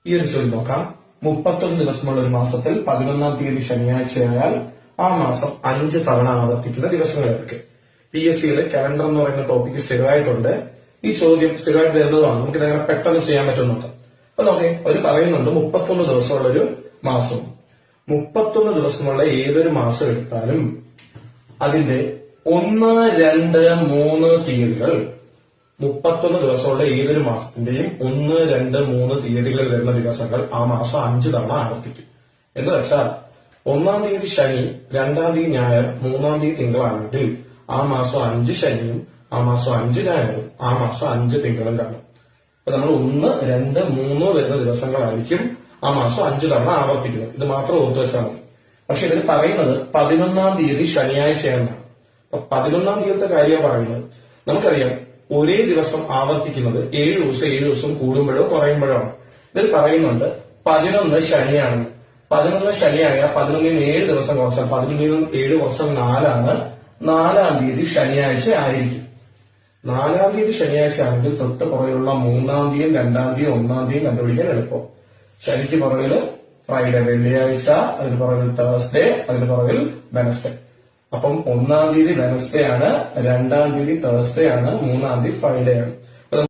ഈ ഒരു ചോദ്യം നോക്കാം. 31 ദിവസമുള്ള ഒരു മാസത്തിൽ 11-ാം തീയതി ശനിയാഴ്ചയായാൽ ആ മാസം 5 തവണ ആവർത്തിക്കുന്ന ദിവസങ്ങൾ ഏതൊക്കെ? PSCയുടെ കലണ്ടർ എന്ന് പറയുന്ന ടോപ്പിക്ക് സ്ഥിരമായിട്ടുണ്ട്. ഈ ചോദ്യം സ്ഥിരമായിട്ട് വരുന്നതാണ്. നമുക്ക് നേരെ പെട്ടെന്ന് ചെയ്യാൻ പറ്റും നോക്കാം. അപ്പൊ നോക്കേ, ഒരു പറയുന്നുണ്ട് 31 ദിവസമുള്ള ഒരു മാസവും. 31 ദിവസമുള്ള ഏതൊരു മാസം എടുത്താലും അതിന്റെ 1, 2, 3 തീയതികൾ 31 ദിവസമുള്ള ഏതൊരു മാസത്തിന്റെയും 1, 2, 3 തീയതികളിൽ വരുന്ന ദിവസങ്ങൾ ആ മാസം 5 തവണ ആവർത്തിക്കും. എന്ന് വെച്ചാൽ 1-ാം തീയതി ശനി, 2-ാം തീയതി ഞായർ, 3-ാം തീയതി തിങ്കളാണെങ്കിൽ ആ മാസം 5 ശനിയും ആ മാസം 5 ഞായറും ആ മാസം 5 തിങ്കളും കാണും. അപ്പൊ നമ്മൾ 1, 2, 3 വരുന്ന ദിവസങ്ങളായിരിക്കും ആ മാസം 5 തവണ ആവർത്തിക്കുന്നത്. ഇത് മാത്രം ഓർത്തു വെച്ചാൽ മതി. പക്ഷെ ഇതിന് പറയുന്നത് 11-ാം തീയതി ശനിയാഴ്ചയാണ്. അപ്പൊ 11-ാം തീയതിയുടെ കാര്യമാണ് പറയുന്നത്. നമുക്കറിയാം ഒരേ ദിവസം ആവർത്തിക്കുന്നത് 7 ദിവസം കൂടുമ്പോഴോ കുറയുമ്പോഴോ ആണ്. ഇതിൽ പറയുന്നുണ്ട് 11 ശനിയാണ്. 11 ശനിയായ 11-ന് 7 ദിവസം കുറച്ചാൽ 11-ന് 7 കുറച്ചാൽ 4ആണ്. 4-ാം തീയതി ശനിയാഴ്ച ആയിരിക്കും. 4-ാം തീയതി ശനിയാഴ്ച ആണെങ്കിൽ തൊട്ട് പുറകിലുള്ള 3-ാം തീയതിയും 2-ാം തീയതിയും 1-ാം തീയതിയും കണ്ടുപിടിക്കാൻ എളുപ്പം. ശനിക്ക് പുറകില് ഫ്രൈഡേ വെള്ളിയാഴ്ച, അതിന് പുറകിൽ തേഴ്സ്ഡേ, അതിന് പുറകിൽ വെനസ്ഡേ. അപ്പം 1-ാം തീയതി വെനസ്ഡേ ആണ്, 2-ാം തീയതി തേഴ്സ്ഡേ ആണ്, 3-ാം തീയതി ഫ്രൈഡേ ആണ്.